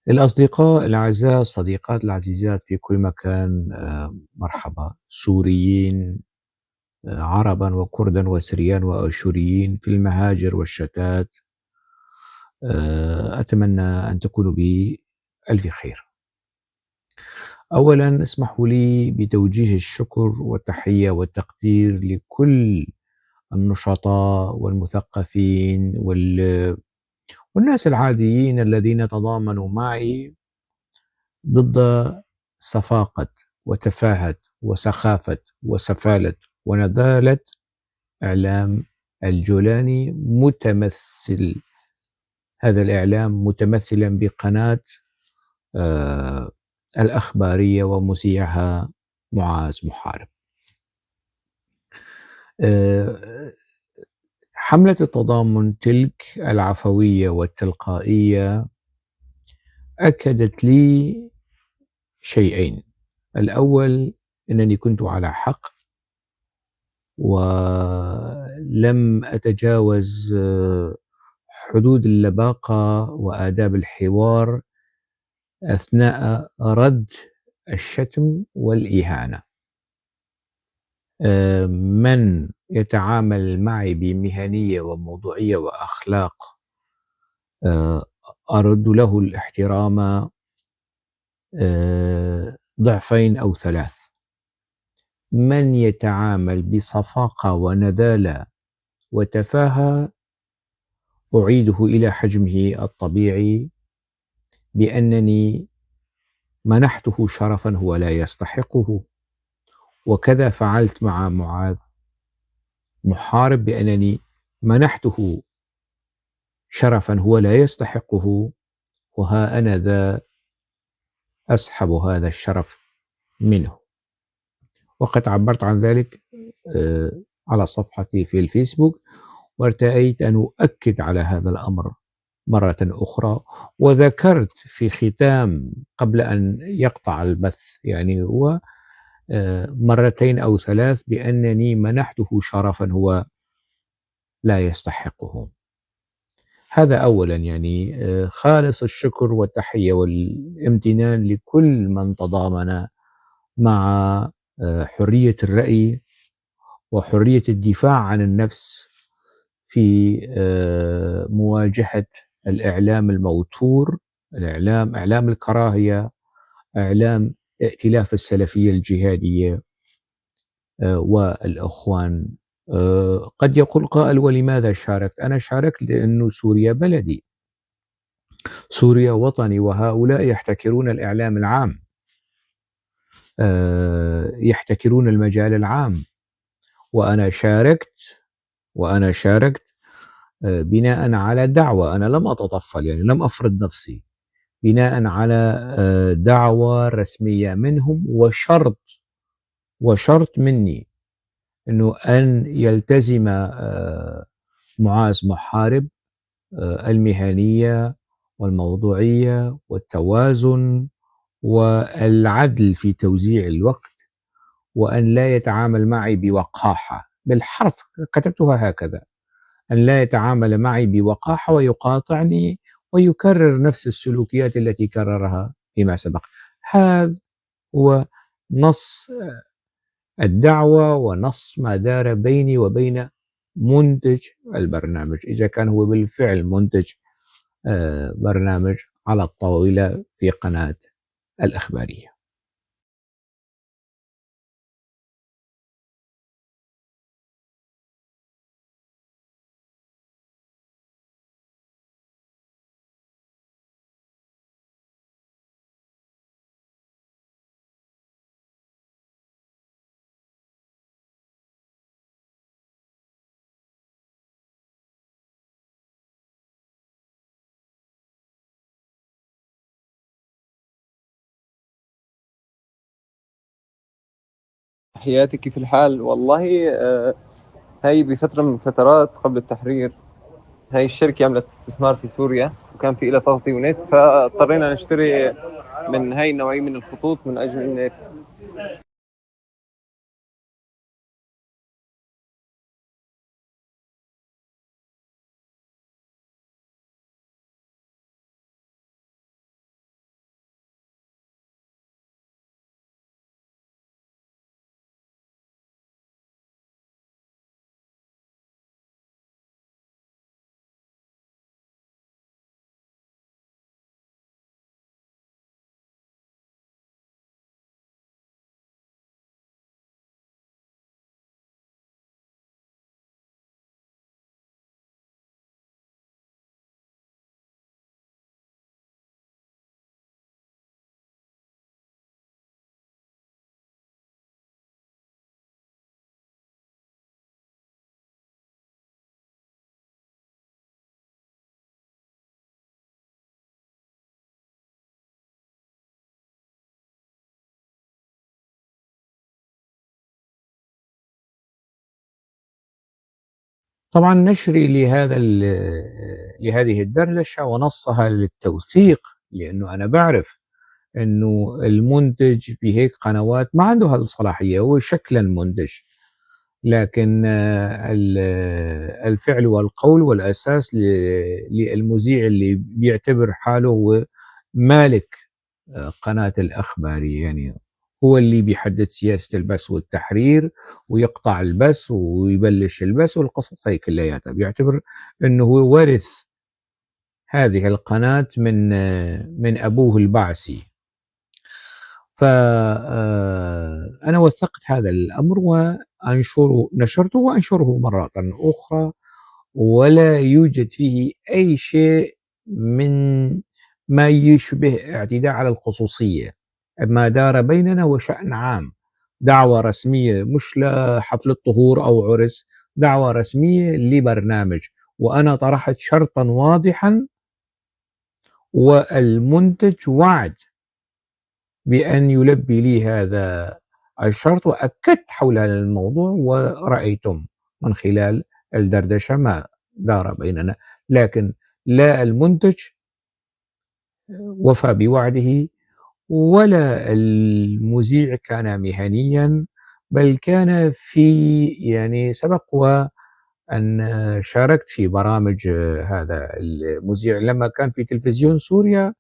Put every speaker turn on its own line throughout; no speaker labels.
الأصدقاء الأعزاء، الصديقات العزيزات في كل مكان، مرحبا. سوريين، عربا وكردا وسريان وأشوريين في المهاجر والشتات. أتمنى أن تكونوا بألف خير. أولا اسمحوا لي بتوجيه الشكر والتحية والتقدير لكل النشطاء والمثقفين والناس العاديين الذين تضامنوا معي ضد صفاقة وتفاهة وسخافة وسفالة وندالة إعلام الجولاني، هذا الإعلام متمثلا بقناة آه الأخبارية ومذيعها معاذ محارب. آه حملة التضامن تلك العفوية والتلقائية أكدت لي شيئين: الأول، أنني كنت على حق، ولم أتجاوز حدود اللباقة وآداب الحوار أثناء رد الشتم والإهانة. من يتعامل معي بمهنية وموضوعية وأخلاق أرد له الاحترام ضعفين أو ثلاث. من يتعامل بصفاقة وندالة وتفاهة أعيده إلى حجمه الطبيعي، بأنني منحته شرفا هو لا يستحقه. وكذا فعلت مع معاذ محارب، بأنني منحته شرفا هو لا يستحقه، وها أنا ذا أسحب هذا الشرف منه. وقد عبرت عن ذلك على صفحتي في الفيسبوك، وارتأيت أن أؤكد على هذا الأمر مرة أخرى. وذكرت في ختام قبل أن يقطع البث، يعني هو مرتين أو ثلاث، بأنني منحته شرفا هو لا يستحقه. هذا أولا، يعني خالص الشكر والتحية والامتنان لكل من تضامن مع حرية الرأي وحرية الدفاع عن النفس في مواجهة الإعلام الموتور، إعلام الكراهية، إعلام ائتلاف السلفية الجهادية والإخوان. قد يقول قائل: ولماذا شاركت؟ أنا شاركت لأنه سوريا بلدي، سوريا وطني، وهؤلاء يحتكرون الإعلام العام، يحتكرون المجال العام. وأنا شاركت بناء على دعوة. أنا لم أتطفل، يعني لم أفرض نفسي، بناء على دعوة رسمية منهم، وشرط مني أنه أن يلتزم معاذ محارب المهنية والموضوعية والتوازن والعدل في توزيع الوقت، وأن لا يتعامل معي بوقاحة. بالحرف كتبتها هكذا: أن لا يتعامل معي بوقاحة ويقاطعني ويكرر نفس السلوكيات التي كررها فيما سبق. هذا هو نص الدعوة ونص ما دار بيني وبين منتج البرنامج، إذا كان هو بالفعل منتج برنامج على الطاولة في قناة الإخبارية.
تحياتي، كيف الحال؟ والله هاي بفترة من فترات قبل التحرير، هاي الشركة عملت استثمار في سوريا وكان في لها تغطية ونت، فاضطرينا نشتري من هاي النوعية من الخطوط من أجل النت.
طبعا نشري لهذه الدردشة ونصها للتوثيق، لأنه أنا بعرف أنه المنتج في هيك قنوات ما عنده هالصلاحية، هو شكلا منتج، لكن الفعل والقول والأساس للمذيع اللي بيعتبر حاله هو مالك قناة الأخبارية، يعني هو اللي بيحدد سياسة البث والتحرير ويقطع البث ويبلش البث والقصص هي كلياتها، بيعتبر أنه هو وارث هذه القناة من أبوه البعثي. فأنا وثقت هذا الأمر نشرته وأنشره مرة أخرى، ولا يوجد فيه أي شيء من ما يشبه اعتداء على الخصوصية. ما دار بيننا وشأن عام، دعوة رسمية مش لحفلة طهور أو عرس، دعوة رسمية لبرنامج، وأنا طرحت شرطا واضحا والمنتج وعد بأن يلبي لي هذا الشرط، وأكدت حول هذا الموضوع ورأيتم من خلال الدردشة ما دار بيننا، لكن لا المنتج وفى بوعده ولا المذيع كان مهنيا، بل كان في يعني سبق وأن شاركت في برامج هذا المذيع لما كان في تلفزيون سوريا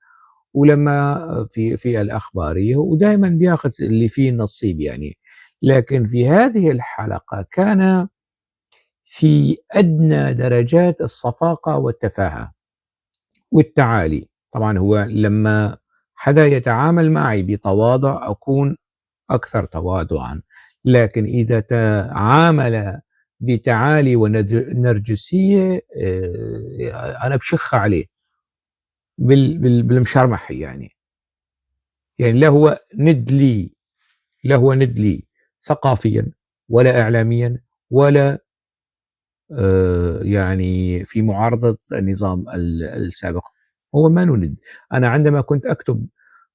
ولما في الأخبارية، ودائما بياخذ اللي فيه نصيب يعني. لكن في هذه الحلقة كان في أدنى درجات الصفاقة والتفاهة والتعالي. طبعا هو لما حدا يتعامل معي بتواضع أكون أكثر تواضعا، لكن إذا تعامل بتعالي ونرجسية أنا بشخ عليه بالمشرمح يعني لا هو ند لي، لا هو ند لي ثقافيا ولا إعلاميا ولا يعني في معارضة النظام السابق، هو ما ند. أنا عندما كنت أكتب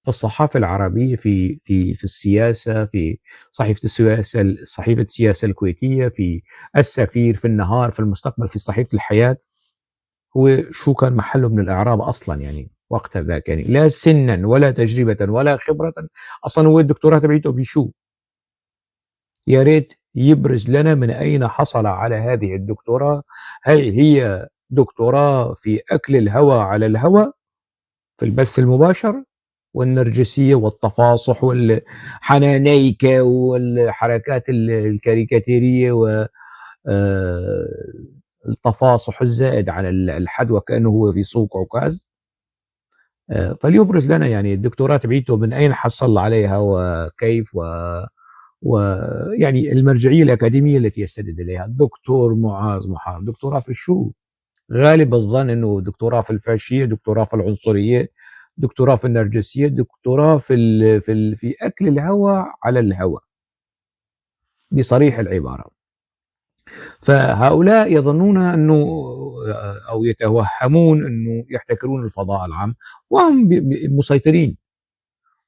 في الصحافة العربية في السياسة، في صحيفة السياسة الكويتية، في السفير، في النهار، في المستقبل، في صحيفة الحياة، هو شو كان محله من الإعراب أصلا يعني وقت ذاك، يعني لا سنا ولا تجربة ولا خبرة، أصلا هو الدكتوراه تبعيته في شو؟ يا ريت يبرز لنا من أين حصل على هذه الدكتوراه، هل هي دكتوراه في أكل الهوى على الهوى في البث المباشر والنرجسية والتفاصح والحنانيكة والحركات الكاريكاتيرية والتفاصح الزائد على الحد وكأنه هو في سوق عكاز. فليبرز لنا يعني الدكتوراه تبعيته من أين حصل عليها وكيف، ويعني المرجعية الأكاديمية التي يستند إليها. الدكتور معاذ محارب دكتوراه في شو؟ غالب الظن أنه دكتوراه في الفاشية، دكتوراه في العنصرية، دكتوراه في النرجسية، دكتوراه في أكل الهوى على الهوى بصريح العبارة. فهؤلاء يظنون أنه أو يتوهمون أنه يحتكرون الفضاء العام، وهم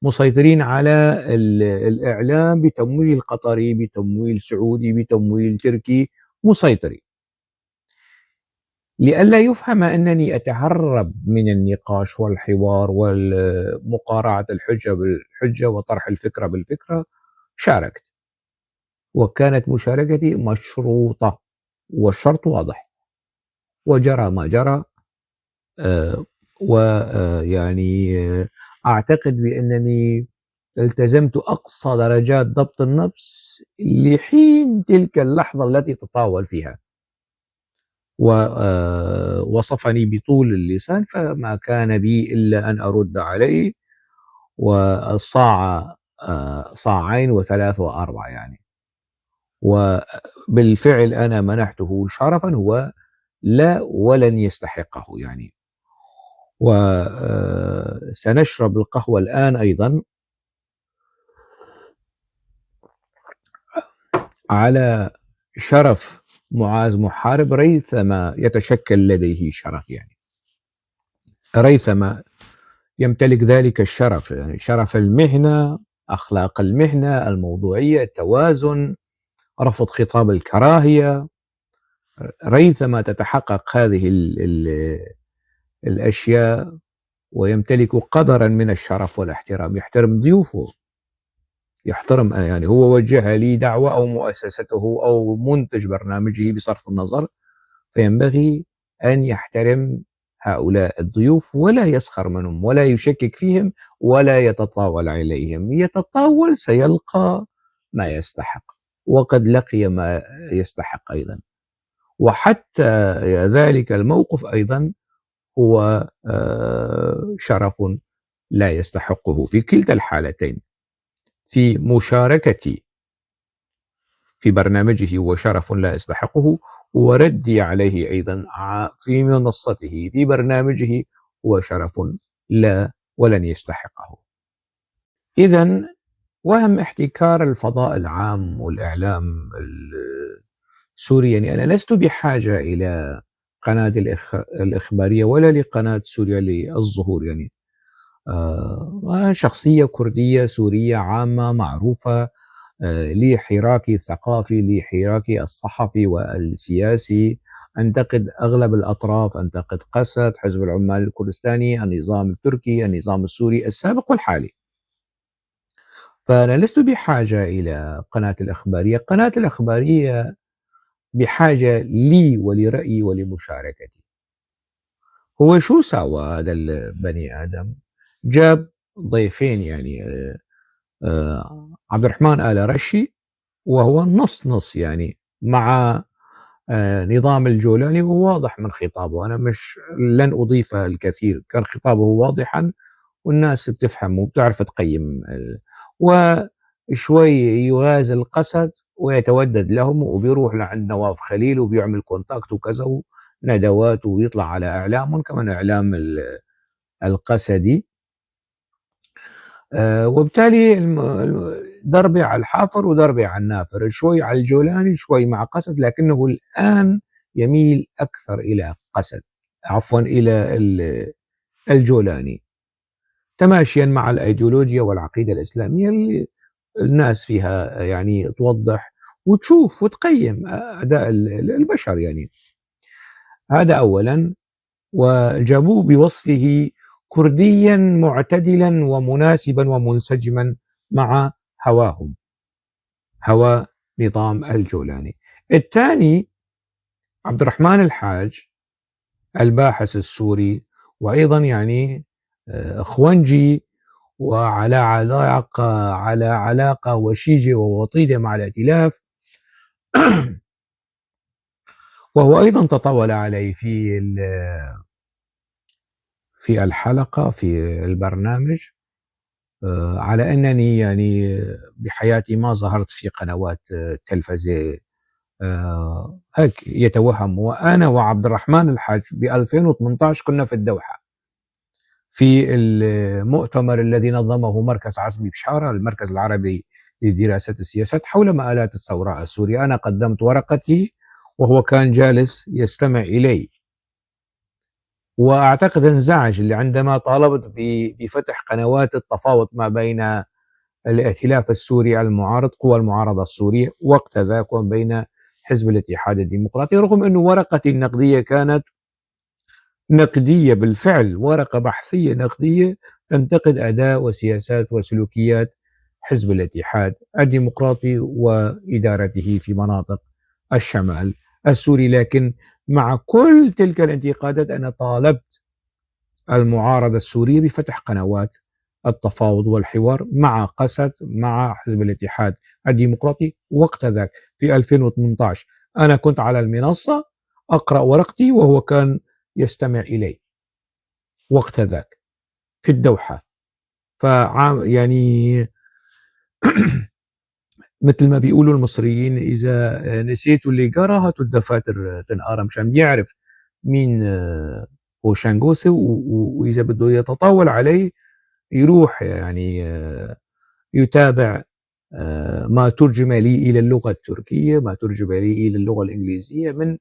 مسيطرين على الإعلام بتمويل قطري، بتمويل سعودي، بتمويل تركي، مسيطرين. لئلا يفهم أنني أتهرب من النقاش والحوار ومقارعة الحجة بالحجة وطرح الفكرة بالفكرة، شاركت، وكانت مشاركتي مشروطة والشرط واضح، وجرى ما جرى. ويعني أعتقد بأنني التزمت أقصى درجات ضبط النفس لحين تلك اللحظة التي تطاول فيها، ووصفني بطول اللسان، فما كان بي إلا أن أرد عليه، والصاع صاعين وثلاث وأربع يعني. وبالفعل أنا منحته شرفا هو لا ولن يستحقه يعني. وسنشرب القهوة الآن أيضا على شرف معاذ محارب، ريثما يتشكل لديه شرف يعني، ريثما يمتلك ذلك الشرف، يعني شرف المهنة، أخلاق المهنة، الموضوعية، التوازن، رفض خطاب الكراهية، ريثما تتحقق هذه الأشياء ويمتلك قدرا من الشرف والاحترام، يحترم ضيوفه، يحترم يعني هو وجه لي دعوة أو مؤسسته أو منتج برنامجه بصرف النظر، فينبغي أن يحترم هؤلاء الضيوف ولا يسخر منهم ولا يشكك فيهم ولا يتطاول عليهم. يتطاول سيلقى ما يستحق، وقد لقي ما يستحق أيضا، وحتى ذلك الموقف أيضا هو شرف لا يستحقه في كلتا الحالتين. في مشاركتي في برنامجه هو شرف لا يستحقه، وردي عليه أيضا في منصته في برنامجه هو شرف لا ولن يستحقه. إذا وهم احتكار الفضاء العام والإعلام السوري، يعني أنا لست بحاجة إلى قناة الإخبارية ولا لقناة سوريا للظهور، يعني أنا شخصية كردية سورية عامة معروفة، لي حراكي الثقافي، لي حراكي الصحفي والسياسي، أنتقد أغلب الأطراف، أنتقد قسد، حزب العمال الكردستاني، النظام التركي، النظام السوري السابق والحالي. فأنا لست بحاجة إلى قناة الإخبارية، قناة الإخبارية بحاجة لي ولرأيي ولمشاركتي. هو شو سوى هذا البني آدم؟ جاب ضيفين، يعني عبد الرحمن آل رشي، وهو نص نص يعني مع نظام الجولاني، وواضح من خطابه، أنا مش لن أضيف الكثير، كان خطابه واضحا والناس بتفهم وبتعرف تقيم، وشوي يغازل القسد ويتودد لهم وبيروح لعند نواف خليل وبيعمل كونتاكت وكذا وندوات ويطلع على إعلام كمان إعلام القسدي، وبالتالي ضربي على الحافر وضربي على النافر، شوي على الجولاني شوي مع قسد، لكنه الآن يميل أكثر إلى قسد، عفوا إلى الجولاني، تماشيا مع الأيديولوجيا والعقيدة الإسلامية اللي الناس فيها يعني توضح وتشوف وتقيم أداء البشر. يعني هذا أولا. وجابوه بوصفه كرديا معتدلا ومناسبا ومنسجما مع هواهم، هوى نظام الجولاني. الثاني عبد الرحمن الحاج، الباحث السوري، وأيضا يعني اخوانجي وعلى علاقة وشيجة ووطيدة مع الائتلاف، وهو أيضا تطاول علي في الحلقة في البرنامج على أنني يعني بحياتي ما ظهرت في قنوات تلفزة، هيك يتوهم. وأنا وعبد الرحمن الحاج ب 2018 كنا في الدوحة في المؤتمر الذي نظمه مركز عزمي بشارة، المركز العربي لدراسة السياسات، حول مآلات الثورة السورية. أنا قدمت ورقتي وهو كان جالس يستمع إلي، وأعتقد انزعج اللي عندما طالبت بفتح قنوات التفاوض ما بين الائتلاف السوري المعارض، قوى المعارضة السورية وقت ذاك، وبين حزب الاتحاد الديمقراطي، رغم أن ورقتي النقدية كانت نقدية بالفعل، ورقة بحثية نقدية تنتقد أداء وسياسات وسلوكيات حزب الاتحاد الديمقراطي وإدارته في مناطق الشمال السوري. لكن مع كل تلك الانتقادات أنا طالبت المعارضة السورية بفتح قنوات التفاوض والحوار مع قسد، مع حزب الاتحاد الديمقراطي وقت ذاك في 2018. أنا كنت على المنصة أقرأ ورقتي وهو كان يستمع إلي وقت ذاك في الدوحة. يعني مثل ما بيقولوا المصريين، إذا نسيتوا اللي قرأ هاتوا الدفاتر تنقرا مشان يعرف مين هو شانغوسي، وإذا بده يتطاول عليه يروح يعني يتابع ما ترجم لي إلى اللغة التركية، ما ترجم لي إلى اللغة الإنجليزية من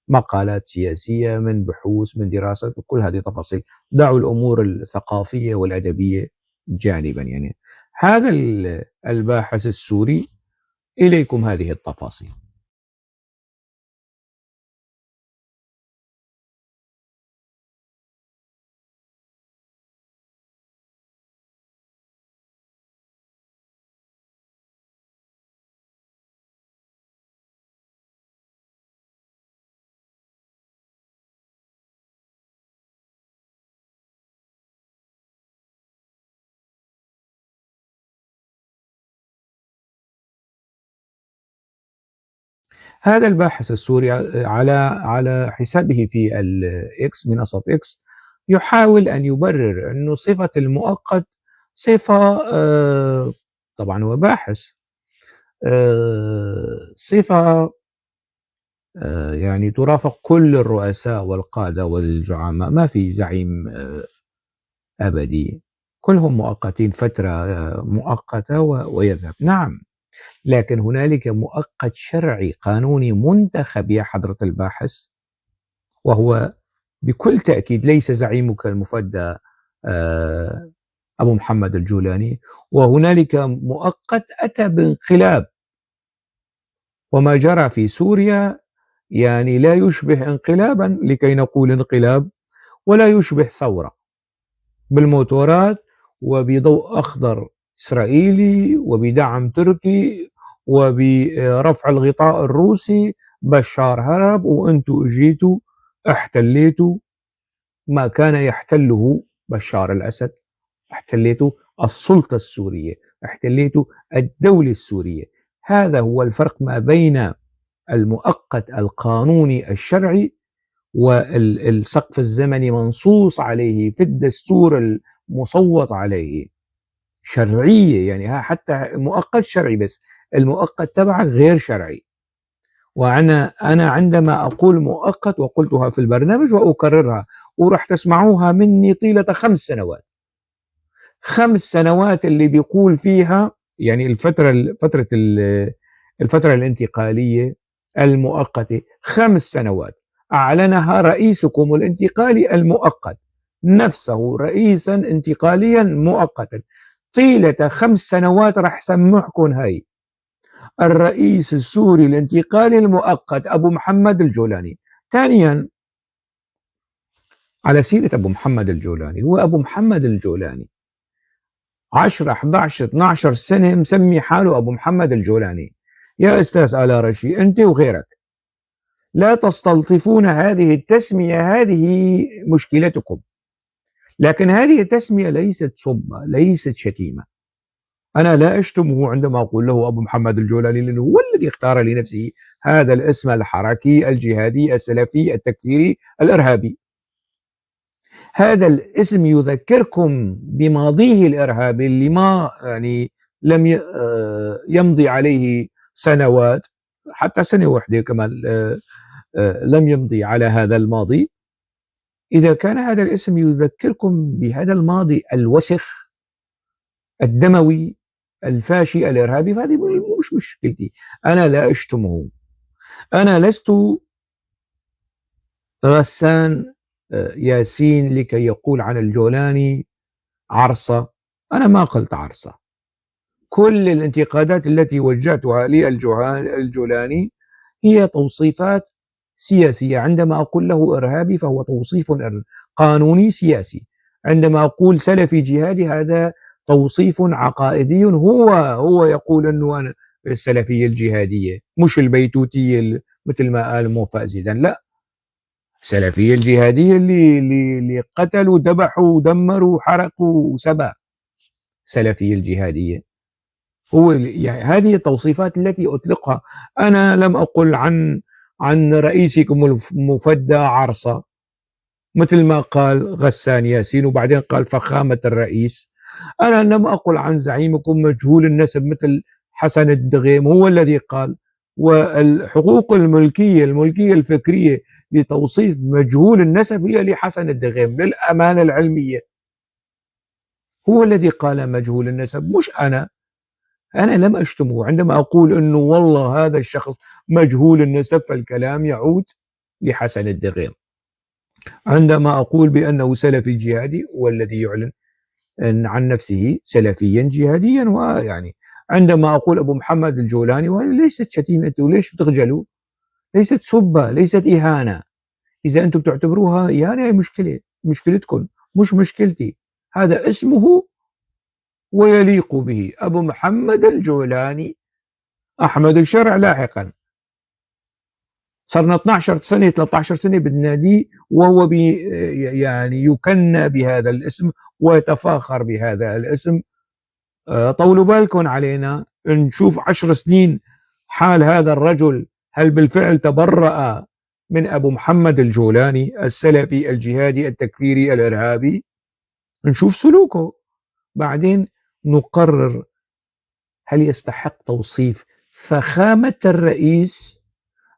مقالات سياسية، من بحوث، من دراسات، وكل هذه التفاصيل. دعوا الأمور الثقافية والأدبية جانبا. يعني هذا الباحث السوري، إليكم هذه التفاصيل. هذا الباحث السوري على حسابه في الإكس، منصة إكس، يحاول أن يبرر أنه صفة المؤقت صفة، طبعا هو باحث، صفة يعني ترافق كل الرؤساء والقادة والزعماء، ما في زعيم أبدي، كلهم مؤقتين فترة مؤقتة ويذهب. نعم، لكن هنالك مؤقت شرعي قانوني منتخب يا حضرة الباحث، وهو بكل تأكيد ليس زعيمك المفدى أبو محمد الجولاني، وهنالك مؤقت أتى بانقلاب، وما جرى في سوريا يعني لا يشبه انقلابا لكي نقول انقلاب، ولا يشبه ثورة، بالموتورات وبضوء أخضر إسرائيلي وبدعم تركي وبرفع الغطاء الروسي، بشار هرب وأنتوا اجيتوا احتليتوا ما كان يحتله بشار الأسد، احتليتوا السلطة السورية، احتليتوا الدولة السورية. هذا هو الفرق ما بين المؤقت القانوني الشرعي والسقف الزمني منصوص عليه في الدستور المصوت عليه شرعية، يعني حتى مؤقت شرعي، بس المؤقت تبعك غير شرعي. أنا عندما أقول مؤقت، وقلتها في البرنامج وأكررها وراح تسمعوها مني طيلة 5 سنوات، 5 سنوات اللي بيقول فيها يعني الفترة الانتقالية المؤقتة 5 سنوات أعلنها رئيسكم الانتقالي المؤقت نفسه رئيسا انتقاليا مؤقتا طيلة 5 سنوات. راح سمعكم هاي الرئيس السوري الانتقالي المؤقت أبو محمد الجولاني. ثانيا، على سيرة أبو محمد الجولاني، هو أبو محمد الجولاني 10 11 12 سنة مسمي حاله أبو محمد الجولاني. يا أستاذ آلاء رشي، أنت وغيرك لا تستلطفون هذه التسمية، هذه مشكلتكم، لكن هذه التسمية ليست سبة، ليست شتيمة. أنا لا أشتمه عندما أقول له أبو محمد الجولاني، لأنه هو الذي اختار لنفسه هذا الاسم الحركي الجهادي السلفي التكفيري الإرهابي. هذا الاسم يذكركم بماضيه الإرهابي اللي ما يعني لم يمضي عليه سنوات، حتى سنة واحدة كمان لم يمضي على هذا الماضي. إذا كان هذا الاسم يذكركم بهذا الماضي الوسخ الدموي الفاشي الإرهابي، فهذه مش مشكلتي، أنا لا أشتمه. أنا لست غسان ياسين لكي يقول عن الجولاني عرصة. أنا ما قلت عرصة. كل الانتقادات التي وجهتها للجولاني هي توصيفات سياسية. عندما أقول له إرهابي فهو توصيف قانوني سياسي، عندما أقول سلفي جهادي هذا توصيف عقائدي. هو يقول أنه أنا السلفية الجهادية مش البيتوتية مثل ما قال موفق زيدان، لا، السلفية الجهادية اللي قتلوا ذبحوا دمروا حرقوا وسبى، سلفية الجهادية. هو يعني هذه التوصيفات التي أطلقها. أنا لم أقل عن رئيسكم المفدى عرصة مثل ما قال غسان ياسين وبعدين قال فخامة الرئيس. أنا لم أقل عن زعيمكم مجهول النسب مثل حسن الدغيم، هو الذي قال. والحقوق الملكية الفكرية لتوصيف مجهول النسب هي لحسن الدغيم للأمانة العلمية، هو الذي قال مجهول النسب مش أنا لم أشتمه. عندما أقول أنه والله هذا الشخص مجهول النسب فالكلام يعود لحسن الدغيم. عندما أقول بأنه سلفي جهادي والذي يعلن عن نفسه سلفيا جهاديا، ويعني عندما أقول أبو محمد الجولاني، وهذه ليست شتيمة، وليش بتخجلوا؟ ليست سبة، ليست إهانة. إذا أنتم تعتبروها إهانة هي مشكلتكم مش مشكلتي. هذا اسمه ويليق به أبو محمد الجولاني، أحمد الشرع لاحقا. صرنا 12 سنة 13 سنة بالنادي وهو يعني يكنى بهذا الاسم ويتفاخر بهذا الاسم. طولوا بالكم علينا نشوف 10 سنين حال هذا الرجل هل بالفعل تبرأ من أبو محمد الجولاني السلفي الجهادي التكفيري الإرهابي؟ نشوف سلوكه، بعدين نقرر هل يستحق توصيف فخامة الرئيس،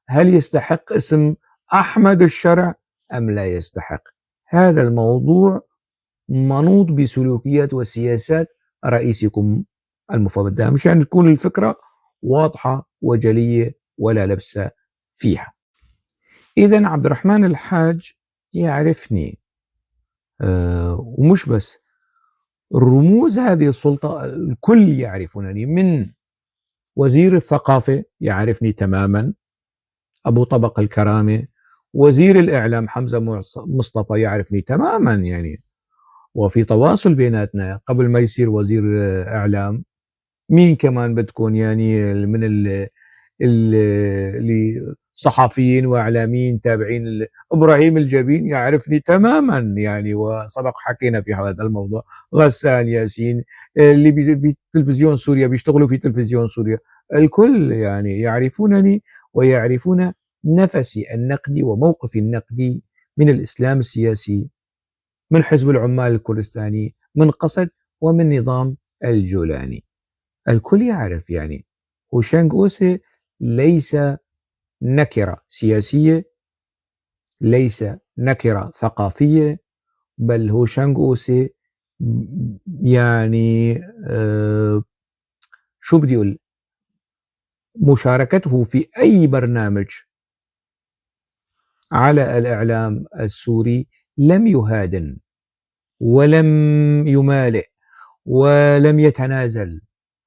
هل يستحق اسم أحمد الشرع أم لا يستحق. هذا الموضوع منوط بسلوكيات وسياسات رئيسكم المفضل، مشان تكون الفكرة واضحة وجلية ولا لبس فيها. إذن عبد الرحمن الحاج يعرفني، ومش بس رموز هذه السلطة الكل يعرفونني، من وزير الثقافة يعرفني تماما أبو طبق الكرامة، وزير الإعلام حمزة مصطفى يعرفني تماما يعني، وفي تواصل بيناتنا قبل ما يصير وزير إعلام. مين كمان بتكون يعني من اللي صحفيين واعلاميين تابعين، ابراهيم الجبين يعرفني تماما يعني، وسبق حكينا في هذا الموضوع. غسان ياسين اللي في تلفزيون سوريا بيشتغلوا في تلفزيون سوريا، الكل يعني يعرفونني ويعرفون نفسي النقدي وموقفي النقدي من الإسلام السياسي، من حزب العمال الكردستاني، من قسد، ومن نظام الجولاني. الكل يعرف يعني هوشانغ أوسي ليس نكرة سياسية، ليس نكرة ثقافية، بل هوشانغ أوسي يعني شو بدي أقول، مشاركته في أي برنامج على الإعلام السوري لم يهادن ولم يمالئ ولم يتنازل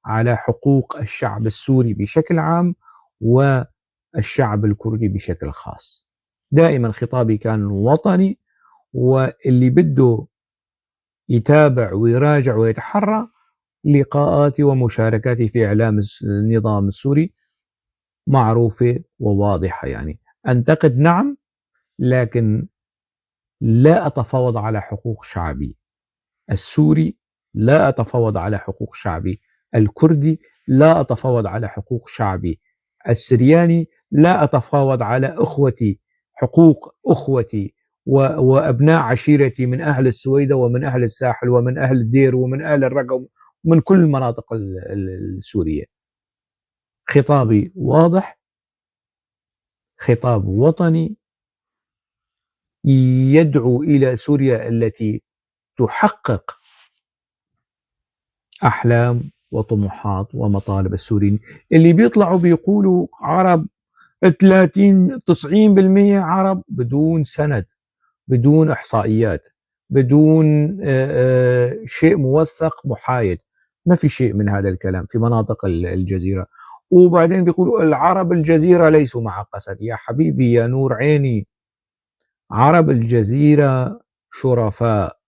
على حقوق الشعب السوري بشكل عام والشعب الكردي بشكل خاص. دائما خطابي كان وطني، واللي بده يتابع ويراجع ويتحرى لقاءاتي ومشاركاتي في إعلام النظام السوري معروفة وواضحة. يعني أنتقد نعم، لكن لا أتفاوض على حقوق شعبي السوري، لا أتفاوض على حقوق شعبي الكردي، لا أتفاوض على حقوق شعبي السرياني، لا أتفاوض على حقوق أخوتي وأبناء عشيرتي من أهل السويدة ومن أهل الساحل ومن أهل الدير ومن أهل الرقة ومن كل المناطق السورية. خطابي واضح، خطاب وطني يدعو إلى سوريا التي تحقق أحلام وطموحات ومطالب السوريين. اللي بيطلعوا بيقولوا عرب 30-90% عرب بدون سند، بدون إحصائيات، بدون شيء موثق محايد. ما في شيء من هذا الكلام في مناطق الجزيرة. وبعدين بيقولوا العرب الجزيرة ليسوا مع قسد. يا حبيبي يا نور عيني، عرب الجزيرة شرفاء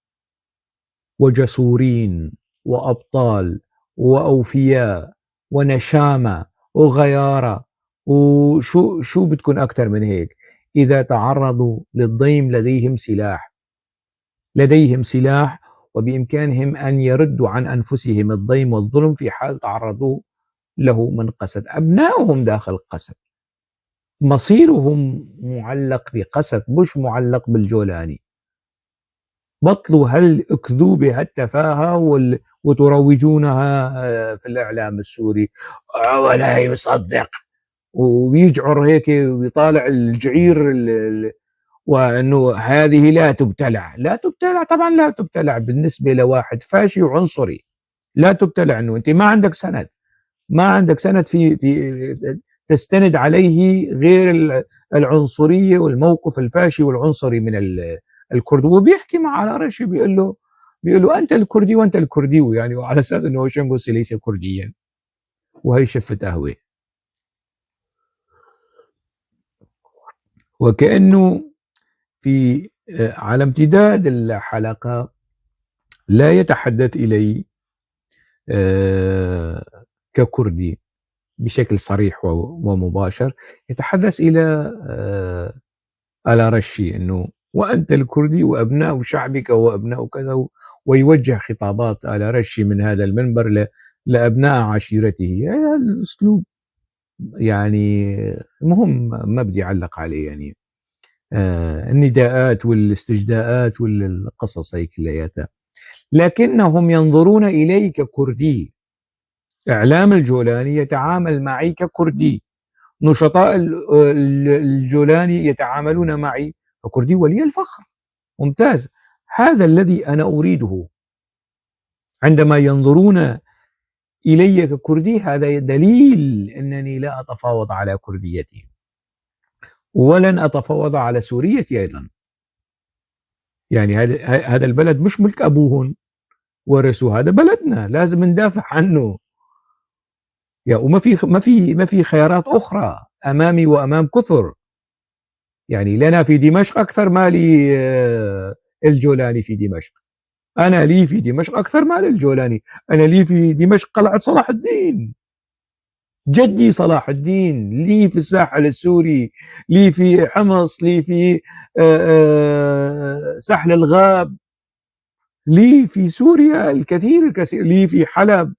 وجسورين وأبطال وأوفياء ونشامة وغيارة، وشو بتكون أكثر من هيك؟ إذا تعرضوا للضيم لديهم سلاح وبإمكانهم أن يردوا عن أنفسهم الضيم والظلم في حال تعرضوا له من قسد. أبنائهم داخل قسد، مصيرهم معلق بقسد مش معلق بالجولاني. بطلوا هالأكذوبة هالتفاهة وتروجونها في الإعلام السوري، ولا يصدق ويجعر هيك ويطالع الجعير وأنه هذه لا تبتلع. لا تبتلع طبعا، لا تبتلع بالنسبة لواحد فاشي وعنصري. لا تبتلع أنه أنت ما عندك سند، ما عندك سند في تستند عليه غير العنصرية والموقف الفاشي والعنصري من الكرد. وبيحكي مع الأرشي بيقول له أنت الكردي وأنت الكردي، يعني وعلى أساس أنه شنغوسي ليس كرديا، وهي شفة قهوة. وكأنه في على امتداد الحلقة لا يتحدث إلي ككردي بشكل صريح ومباشر، يتحدث إلى الأرشي أنه وأنت الكردي وأبناء شعبك وأبناء كذا، ويوجه خطابات الأرشي من هذا المنبر لأبناء عشيرته. هذا الأسلوب يعني المهم ما بدي أعلق عليه يعني. النداءات والاستجداءات والقصص هي كلياتها، لكنهم ينظرون إلي ككردي. إعلام الجولاني يتعامل معي ككردي، نشطاء الجولاني يتعاملون معي ككردي ولي الفخر. ممتاز، هذا الذي أنا أريده. عندما ينظرون إلي ككردي هذا دليل أنني لا أتفاوض على كرديتي، ولن أتفاوض على سوريتي أيضا. يعني هذا البلد مش ملك أبوهن ورثوا، هذا بلدنا لازم ندافع عنه. يا وما في ما في خيارات أخرى أمامي وأمام كثر. يعني لنا في دمشق أكثر ما لي الجولاني في دمشق. أنا لي في دمشق أكثر ما للجولاني. أنا لي في دمشق قلعة صلاح الدين، جدي صلاح الدين، لي في الساحل السوري، لي في حمص، لي في ساحل الغاب، لي في سوريا الكثير الكثير، لي في حلب.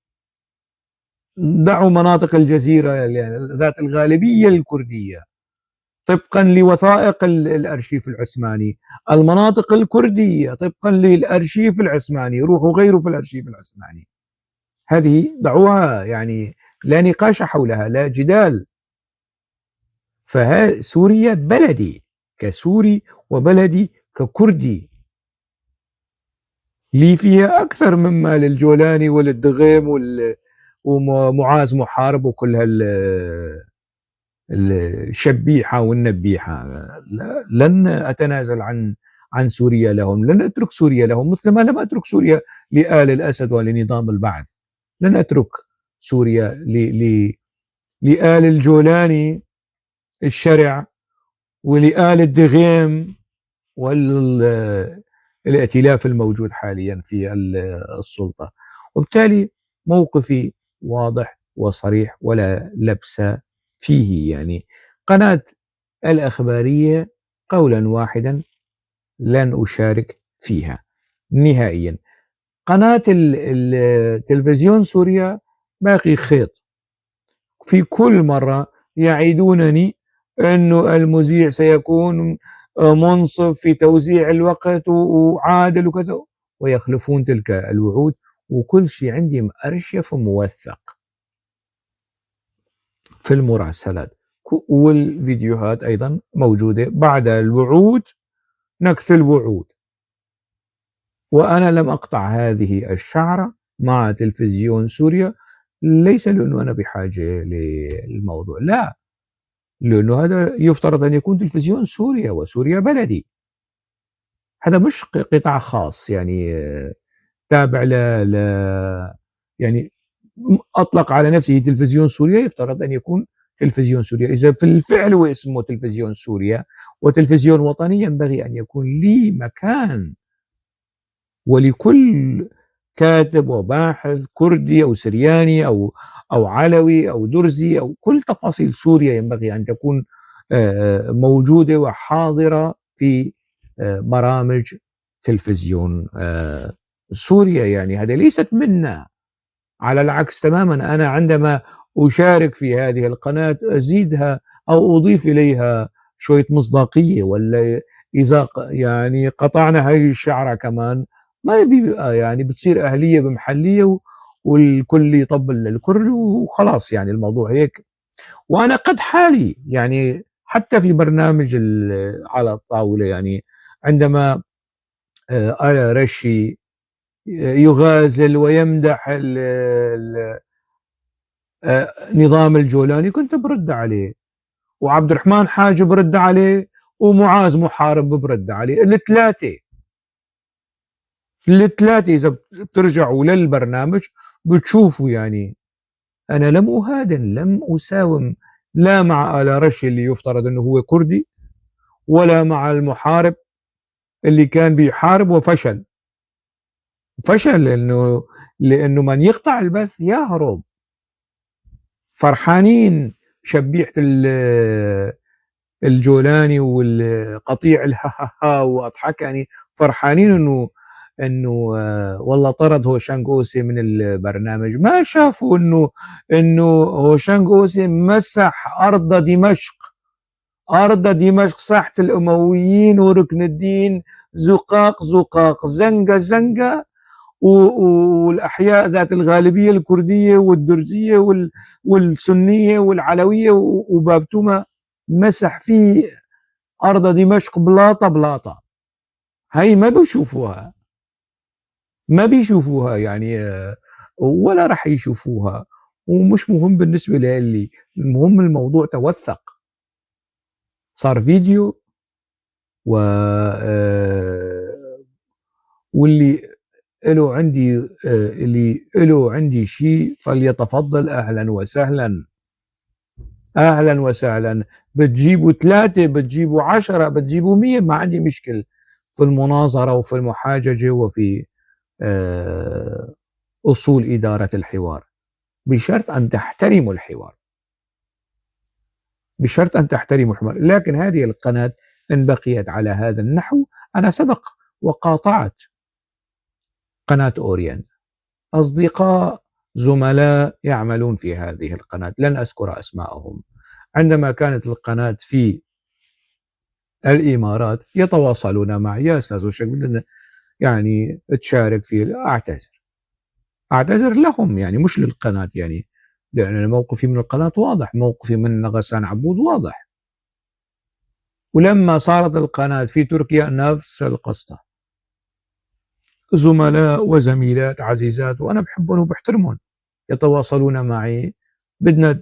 دعوا مناطق الجزيرة ذات الغالبية الكردية طبقا لوثائق الأرشيف العثماني، المناطق الكردية طبقا للأرشيف العثماني، روحوا غيروا في الأرشيف العثماني. هذه دعوها يعني لا نقاش حولها، لا جدال. فسوريا بلدي كسوري وبلدي ككردي، لي فيها أكثر مما للجولاني وللدغيم ومعاذ محارب وكل الشبيحة والنبيحة. لن أتنازل عن سوريا لهم، لن أترك سوريا لهم، مثل ما لم أترك سوريا لآل الأسد ولنظام البعث. لن أترك سوريا لآل الجولاني الشرع ولآل الدغيم والائتلاف الموجود حاليا في السلطة. وبالتالي موقفي واضح وصريح ولا لبس فيه. يعني قناة الأخبارية قولا واحدا لن أشارك فيها نهائيا. قناة التلفزيون سوريا باقي خيط، في كل مرة يعيدونني أنه المذيع سيكون منصف في توزيع الوقت وعادل وكذا، ويخلفون تلك الوعود، وكل شيء عندي مأرشف وموثق في المراسلات، والفيديوهات أيضا موجودة. بعد الوعود نكث الوعود، وأنا لم أقطع هذه الشعرة مع تلفزيون سوريا، ليس لأنه أنا بحاجة للموضوع، لا، لأنه هذا يفترض أن يكون تلفزيون سوريا، وسوريا بلدي. هذا مش قطاع خاص يعني تابع يعني أطلق على نفسه تلفزيون سوريا، يفترض أن يكون تلفزيون سوريا. إذا في الفعل هو اسمه تلفزيون سوريا وتلفزيون وطني، ينبغي أن يكون لي مكان، ولكل كاتب وباحث كردي أو سرياني أو علوي أو درزي أو كل تفاصيل سوريا ينبغي أن تكون موجودة وحاضرة في برامج تلفزيون سوريا. يعني هذا ليست منا، على العكس تماما. أنا عندما أشارك في هذه القناة أزيدها أو أضيف إليها شوية مصداقية، ولا إذا يعني قطعنا هذه الشعرة كمان ما يبقى يعني بتصير أهلية بمحلية والكل يطبل للكل وخلاص، يعني الموضوع هيك. وأنا قد حالي يعني حتى في برنامج على الطاولة، يعني عندما أرى رشي يغازل ويمدح نظام الجولاني كنت برد عليه، وعبد الرحمن حاج برد عليه، ومعاذ محارب برد عليه. الثلاثة إذا بترجعوا للبرنامج بتشوفوا يعني أنا لم أهادن، لم أساوم، لا مع آل رشي اللي يفترض أنه هو كردي، ولا مع المحارب اللي كان بيحارب وفشل. لأنه من يقطع البث يهرب. فرحانين شبيحة الجولاني والقطيع الهاها واضحك، يعني فرحانين انه انه والله طرد هوشانغ اوسي من البرنامج. ما شافوا انه هوشانغ اوسي مسح ارض دمشق، ساحة الامويين وركن الدين، زقاق زنقة والاحياء ذات الغالبيه الكرديه والدرزيه والسنيه والعلويه وبابتومه، مسح في ارض دمشق بلاطه. هاي ما بيشوفوها يعني، ولا راح يشوفوها، ومش مهم بالنسبه لي. المهم الموضوع توثق، صار فيديو، و واللي له عندي شيء فليتفضل. اهلا وسهلا. بتجيبوا 3، بتجيبوا 10، بتجيبوا 100، ما عندي مشكل في المناظرة وفي المحاججة وفي أصول إدارة الحوار، بشرط أن تحترموا الحوار، لكن هذه القناة إن بقيت على هذا النحو، أنا سبق وقاطعت قناة أورينت، أصدقاء زملاء يعملون في هذه القناة، لن أذكر أسماءهم، عندما كانت القناة في الإمارات يتواصلون معي: يا أستاذ وشك بدنا يعني تشارك فيه. أعتذر لهم يعني، مش للقناة يعني، لأن موقفي من القناة واضح، موقفي من غسان عبود واضح. ولما صارت القناة في تركيا نفس القصة، زملاء وزميلات عزيزات وأنا بحبهم وبحترمهم يتواصلون معي: بدنا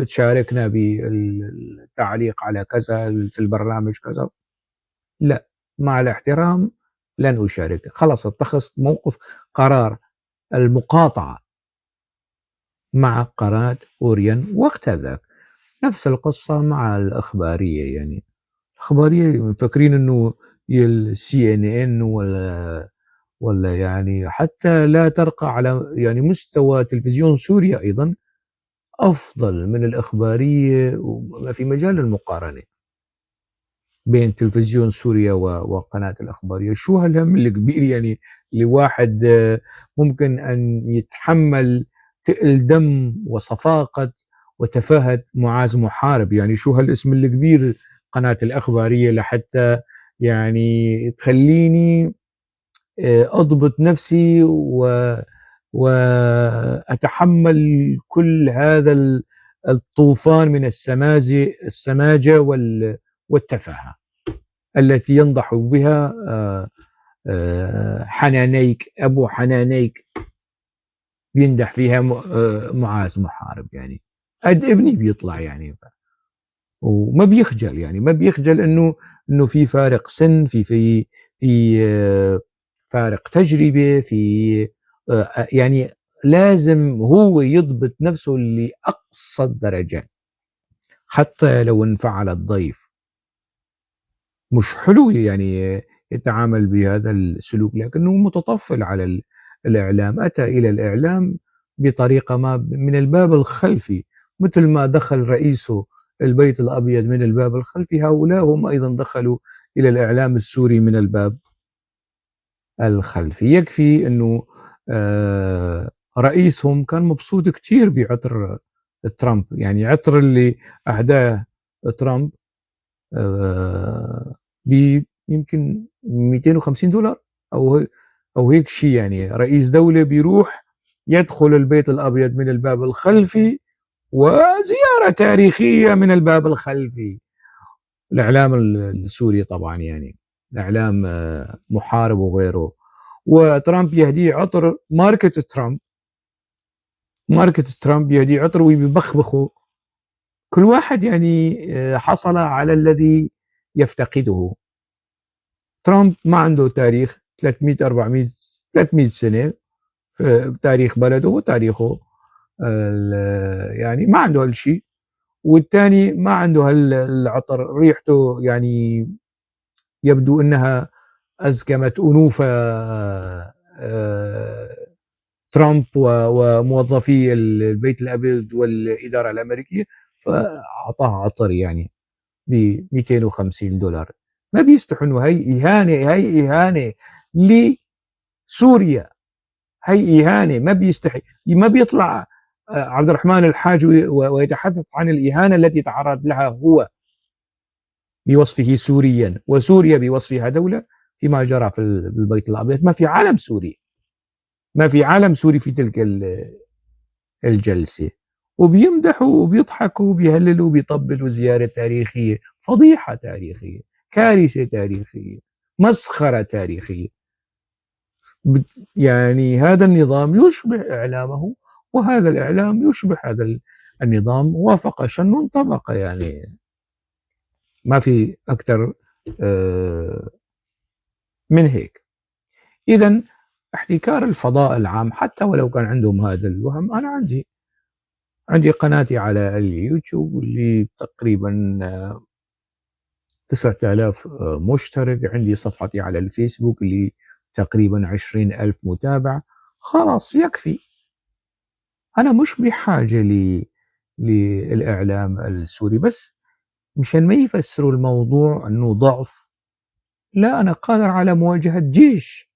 تشاركنا بالتعليق على كذا في البرنامج كذا. لا، مع الاحترام لن أشارك. خلاص اتخذت موقف، قرار المقاطعة مع قناة أوريان. وقت ذاك نفس القصة مع الأخبارية، يعني الأخبارية مفكرين أنه CNN ولا يعني حتى لا ترقى على يعني مستوى تلفزيون سوريا أيضا أفضل من الإخبارية، وما في مجال المقارنة بين تلفزيون سوريا وقناة الأخبارية. شو هالهم الكبير يعني لواحد ممكن أن يتحمل تقل دم وصفاقة وتفاهة معاذ محارب؟ يعني شو هالاسم الكبير قناة الأخبارية لحتى يعني تخليني أضبط نفسي وأتحمل كل هذا الطوفان من السماجة والتفاهة التي ينضح بها حنانيك، أبو حنانيك بيندح فيها معاذ محارب. يعني قد ابني بيطلع يعني، وما بيخجل، يعني ما بيخجل انه في فارق سن، في فارق تجربة، في يعني لازم هو يضبط نفسه لأقصى الدرجات حتى لو انفعل الضيف. مش حلو يعني يتعامل بهذا السلوك، لكنه متطفل على الإعلام، أتى إلى الإعلام بطريقة ما من الباب الخلفي، مثل ما دخل رئيسه البيت الأبيض من الباب الخلفي، هؤلاء هم أيضا دخلوا إلى الإعلام السوري من الباب الخلفي. يكفي أنه رئيسهم كان مبسوط كتير بعطر ترامب، يعني عطر اللي أهداه ترامب يمكن $250 او هيك شيء. يعني رئيس دولة بيروح يدخل البيت الابيض من الباب الخلفي، وزيارة تاريخية من الباب الخلفي. الاعلام السوري طبعا يعني اعلام محارب وغيره، وترامب يهديه عطر ماركة ترامب يهديه عطر ويبخبخه. كل واحد يعني حصل على الذي يفتقده. ترامب ما عنده تاريخ 300 400 300 سنة بتاريخ بلده وتاريخه، يعني ما عنده هالشيء. والثاني ما عنده هالعطر، ريحته يعني يبدو انها ازكمت انوف ترامب وموظفي البيت الابيض والاداره الامريكيه، فاعطاه عطر يعني ب $250. ما بيستحوا انه هي اهانه سوريا هي إهانة، ما بيستحي، ما بيطلع عبد الرحمن الحاج ويتحدث عن الإهانة التي تعرض لها هو بوصفه سوريا وسوريا بوصفها دولة فيما جرى في البيت الأبيض. ما في علم سوري، ما في علم سوري في تلك الجلسة، وبيمدحوا وبيضحكوا وبيهللوا وبيطبلوا زيارة تاريخية، فضيحة تاريخية، كارثة تاريخية، مسخرة تاريخية. يعني هذا النظام يشبه إعلامه، وهذا الإعلام يشبه هذا النظام، وافق شن طبق، يعني ما في أكثر من هيك. إذا احتكار الفضاء العام حتى ولو كان عندهم هذا الوهم، أنا عندي قناتي على اليوتيوب اللي تقريبا 9000 مشترك، عندي صفحتي على الفيسبوك اللي تقريبا 20,000 متابع، خلاص يكفي. أنا مش بحاجة للإعلام السوري، بس مشان ما يفسروا الموضوع أنه ضعف، لا، أنا قادر على مواجهة جيش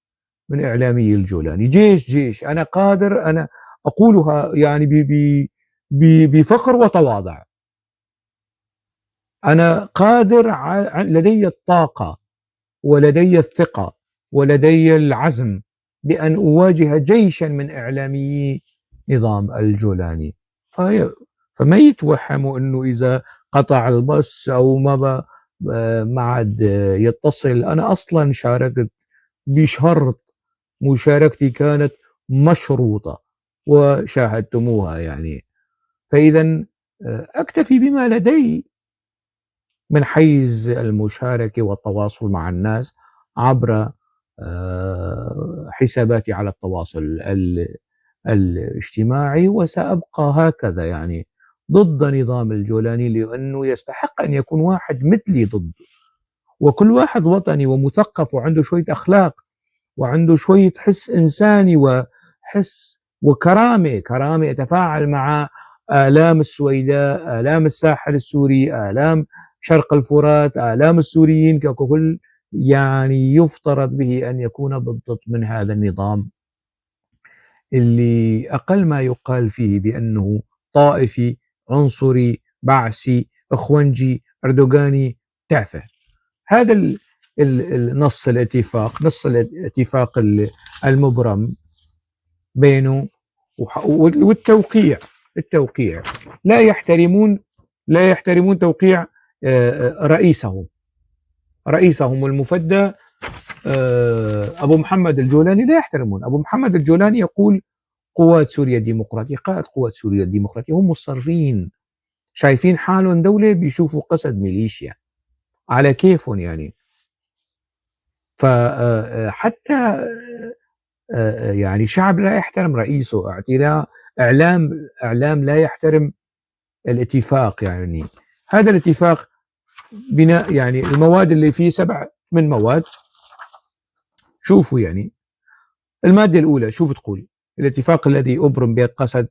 من إعلامي الجولاني، جيش أنا قادر، أنا أقولها يعني بفخر وتواضع. أنا قادر لدي الطاقة ولدي الثقة ولدي العزم بأن أواجه جيشا من إعلامي نظام الجولاني. فما يتوهموا أنه إذا قطع البث أو ما عاد يتصل. أنا أصلا شاركت بشرط، مشاركتي كانت مشروطة وشاهدتموها يعني. فإذا أكتفي بما لدي من حيز المشاركة والتواصل مع الناس عبر حساباتي على التواصل الاجتماعي، وسأبقى هكذا يعني ضد نظام الجولاني، لأنه يستحق أن يكون واحد مثلي ضده، وكل واحد وطني ومثقف وعنده شوية أخلاق وعنده شوية حس إنساني وحس كرامة يتفاعل مع آلام السويداء، آلام الساحل السوري، آلام شرق الفرات، آلام السوريين ككل. يعني يفترض به أن يكون بالضبط من هذا النظام اللي أقل ما يقال فيه بأنه طائفي، عنصري، بعثي، إخوانجي، أردوغاني، تافه. هذا نص الاتفاق المبرم بينه والتوقيع. لا يحترمون توقيع رئيسهم المفدى أبو محمد الجولاني. لا يحترمون أبو محمد الجولاني. يقول قوات سوريا الديمقراطية، قائد قوات سوريا الديمقراطية، هم مصرين، شايفين حالهم دولة، بيشوفوا قسد ميليشيا على كيفهم يعني. فحتى يعني شعب لا يحترم رئيسه، إعلام لا يحترم الاتفاق. يعني هذا الاتفاق بناء، يعني المواد اللي فيه 7 من مواد. شوفوا يعني المادة الأولى شو بتقول؟ الاتفاق الذي أبرم بيد قسد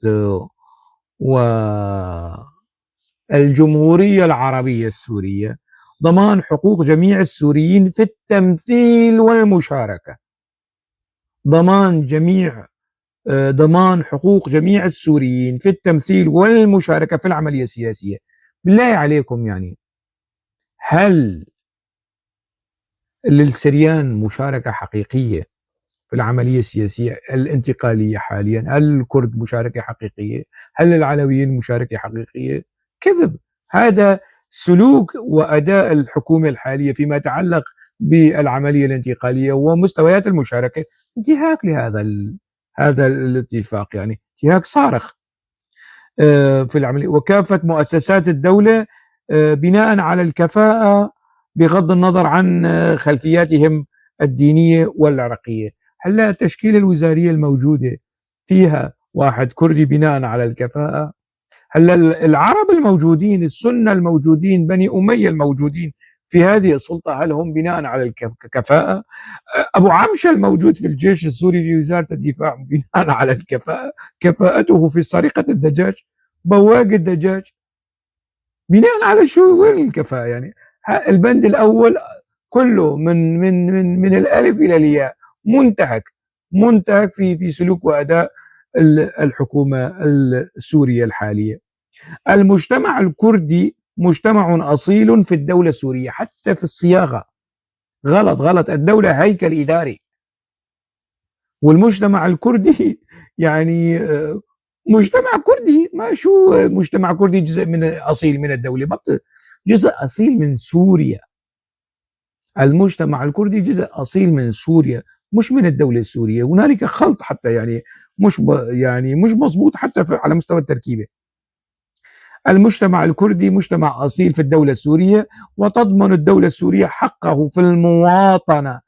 والجمهورية العربية السورية ضمان حقوق جميع السوريين في التمثيل والمشاركة. ضمان حقوق جميع السوريين في التمثيل والمشاركة في العملية السياسية. بالله عليكم، يعني هل للسريان مشاركة حقيقية في العملية السياسية الانتقالية حاليا؟ هل الكرد مشاركة حقيقية؟ هل العلويين مشاركة حقيقية؟ كذب. هذا سلوك وأداء الحكومة الحالية فيما يتعلق بالعملية الانتقالية ومستويات المشاركة انتهاك هذا الاتفاق، يعني انتهاك صارخ في العملية. وكافة مؤسسات الدولة بناء على الكفاءة بغض النظر عن خلفياتهم الدينية والعرقية. هلا التشكيلة الوزارية الموجودة فيها واحد كردي بناء على الكفاءة؟ هلا العرب الموجودين، السنة الموجودين، بني أمية الموجودين في هذه السلطة، هل هم بناء على الكفاءة؟ أبو عمشة الموجود في الجيش السوري في وزارة الدفاع بناء على الكفاءة؟ كفاءته في سرقة الدجاج، بواق الدجاج، بناء على شو؟ وين الكفاءة يعني؟ البند الأول كله من الألف إلى الياء منتهك منتهك في سلوك وأداء الحكومة السورية الحالية. المجتمع الكردي مجتمع أصيل في الدولة السورية حتى في الصياغة. غلط، الدولة هيكل إداري، والمجتمع الكردي يعني مجتمع كردي، ما شو مجتمع كردي جزء من أصيل من الدولة، جزء أصيل من سوريا. المجتمع الكردي جزء أصيل من سوريا مش من الدولة السورية. هنالك خلط حتى، يعني مش مضبوط حتى على مستوى التركيبة. المجتمع الكردي مجتمع أصيل في الدولة السورية، وتضمن الدولة السورية حقه في المواطنة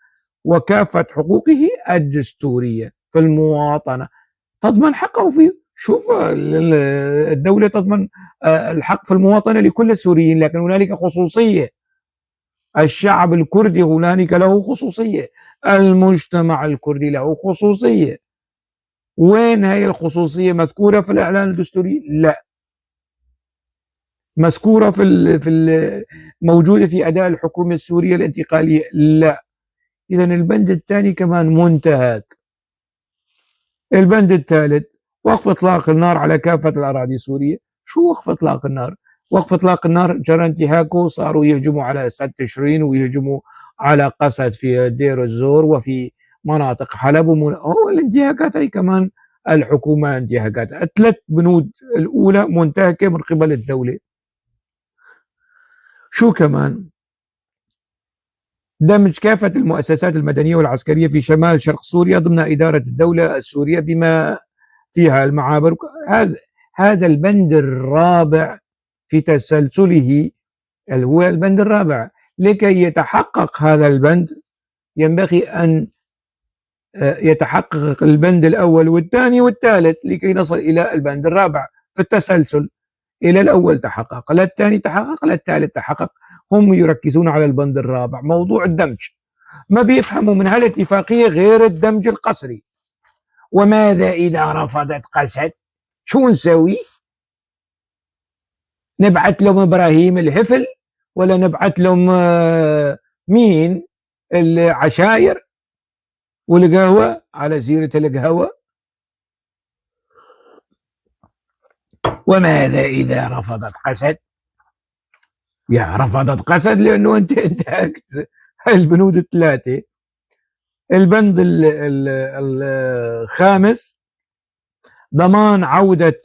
وكافة حقوقه الدستورية في المواطنة. تضمن حقه شوف، الدولة تضمن الحق في المواطنة لكل السوريين، لكن هنالك خصوصية. الشعب الكردي هنالك له خصوصية، المجتمع الكردي له خصوصية. وين هي الخصوصية مذكورة في الإعلان الدستوري؟ لا. مذكورة موجودة في أداء الحكومة السورية الانتقالية؟ لا. إذا البند الثاني كمان منتهك. البند الثالث وقف إطلاق النار على كافة الأراضي السورية. شو وقف إطلاق النار؟ وقف إطلاق النار جرى انتهاكه، صاروا يهجموا على سد تشرين ويهجموا على قسد في دير الزور وفي مناطق حلب هو الانتهاكات هي كمان الحكومة انتهاكات. الثلاث بنود الأولى منتهكة من قبل الدولة. شو كمان؟ دمج كافة المؤسسات المدنية والعسكرية في شمال شرق سوريا ضمن إدارة الدولة السورية بما فيها المعابر. هذا البند الرابع في تسلسله، هو البند الرابع. لكي يتحقق هذا البند ينبغي أن يتحقق البند الأول والثاني والثالث لكي نصل إلى البند الرابع في التسلسل. إلى الأول تحقق، لا الثاني تحقق، لا الثالث تحقق. هم يركزون على البند الرابع، موضوع الدمج. ما بيفهموا من هالاتفاقية غير الدمج القسري. وماذا إذا رفضت قسد؟ شو نسوي؟ نبعث لهم إبراهيم الحفل، ولا نبعث لهم مين العشاير والقهوة؟ على سيرة القهوة، وماذا إذا رفضت قسد؟ يا رفضت قسد لأنه أنت انتهكت البنود الثلاثة. البند الخامس ضمان عودة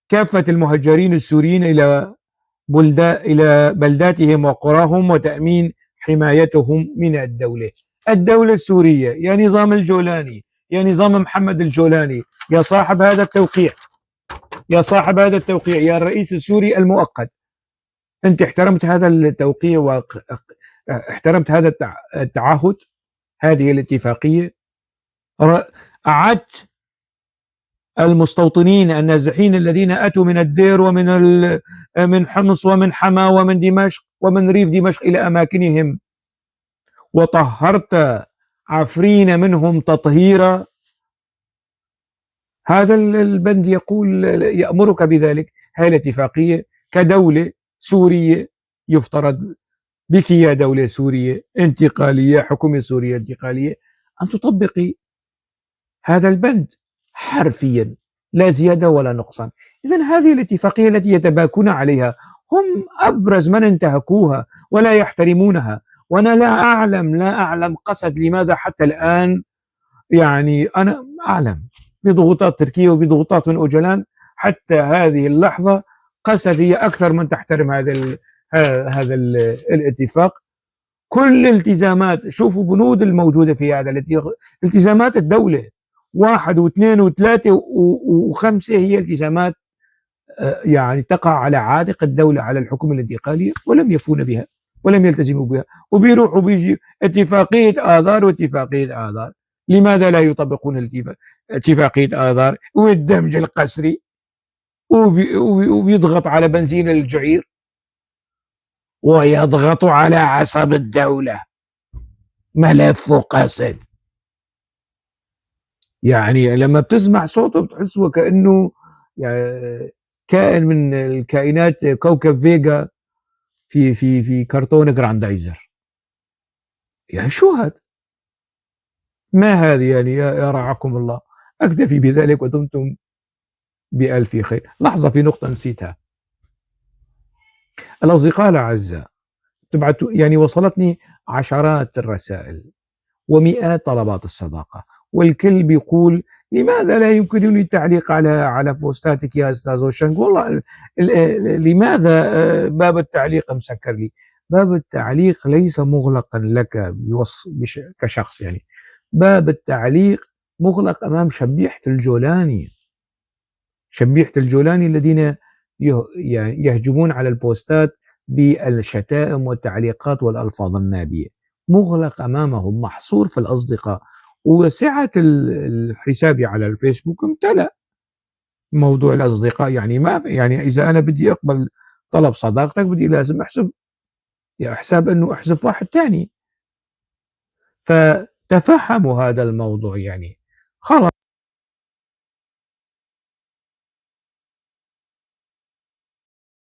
كافة المهجرين السوريين إلى بلداتهم وقراهم وتأمين حمايتهم من الدولة السورية. يا نظام الجولاني، يا نظام محمد الجولاني، يا صاحب هذا التوقيع، يا الرئيس السوري المؤقت، أنت احترمت هذا التوقيع واحترمت هذا التعهد، هذه الاتفاقية. أعدت المستوطنين النازحين الذين أتوا من الدير ومن من حمص ومن حما ومن دمشق ومن ريف دمشق إلى أماكنهم، وطهرت عفرين منهم تطهيرا. هذا البند يأمرك بذلك. هذه الاتفاقية كدولة سورية يفترض بك يا دولة سورية انتقالية، حكومة سورية انتقالية، أن تطبقي هذا البند حرفيا، لا زيادة ولا نقصان. إذن هذه الاتفاقية التي يتباكون عليها هم أبرز من انتهكوها ولا يحترمونها. وأنا لا أعلم قسد لماذا حتى الآن، يعني أنا أعلم بضغوطات تركيا وبضغوطات من أوجلان حتى هذه اللحظة قسد هي أكثر من تحترم هذا الاتفاق. كل الالتزامات، شوفوا بنود الموجودة في هذا التزامات الدولة 1 و2 و3 و5 هي التزامات يعني تقع على عاتق الدولة، على الحكومة الانتقالية، ولم يفون بها ولم يلتزموا بها. وبيروحوا بيجي اتفاقية آذار واتفاقية آذار. لماذا لا يطبقون اتفاقية آذار والدمج القسري وبيضغط على بنزين الجعير ويضغط على عصب الدولة ملف قسد؟ يعني لما بتسمع صوته بتحس وكأنه يعني كائن من الكائنات كوكب فيجا في كرتون جراندايزر. يعني شو هذا؟ ما هذه يعني يا رعاكم الله. أكتفي بذلك ودمتم بألف خير. لحظة، في نقطة نسيتها. الأصدقاء الأعزاء، يعني وصلتني عشرات الرسائل ومئات طلبات الصداقة، والكل بيقول لماذا لا يمكنني التعليق على بوستاتك يا أستاذ وشنق؟ والله لماذا باب التعليق مسكر لي؟ باب التعليق ليس مغلقا لك كشخص يعني. باب التعليق مغلق أمام شبيحة الجولاني. شبيحة الجولاني الذين يعني يهجمون على البوستات بالشتائم والتعليقات والألفاظ النابية. مغلق أمامهم، محصور في الأصدقاء. وسعة الحساب على الفيسبوك امتلأ موضوع الأصدقاء. يعني ما يعني إذا أنا بدي أقبل طلب صداقتك بدي لازم أحسب حساب أنه أحذف واحد تاني. فتفهموا هذا الموضوع يعني. خلاص.